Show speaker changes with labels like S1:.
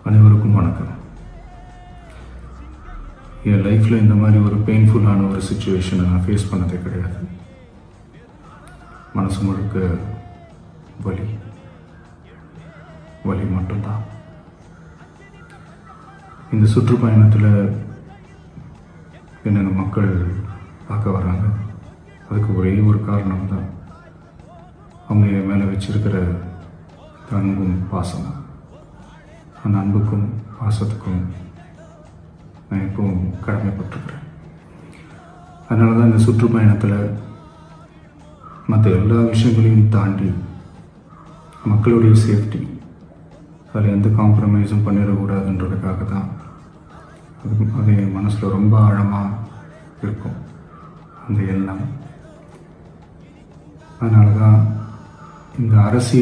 S1: அனைவருக்கும் வணக்கம். என் லைஃப்பில் இந்த மாதிரி ஒரு பெயின்ஃபுல்லான ஒரு சுச்சுவேஷனை நான் ஃபேஸ் பண்ணதே கிடையாது. மனசு முழுக்க வலி வலி மட்டும்தான். இந்த சுற்றுப்பயணத்தில் என்னென்ன மக்கள் பார்க்க வராங்க, அதுக்கு ஒரே ஒரு காரணம் தான், அவங்க என் மேலே வச்சிருக்கிற அன்பும் பாசமும். அந்த அன்புக்கும் பாசத்துக்கும் நான் எப்பவும் கடமைப்பட்டிருக்கிறேன். அதனால தான் இந்த சுற்றுப்பயணத்தில் மற்ற எல்லா விஷயங்களையும் தாண்டி மக்களுடைய சேஃப்டி, அதில் எந்த காம்ப்ரமைஸும் பண்ணிடக்கூடாதுன்றதுக்காக தான் அது என் மனசில் ரொம்ப ஆழமாக இருக்கும் அந்த எண்ணம். அதனால தான் இந்த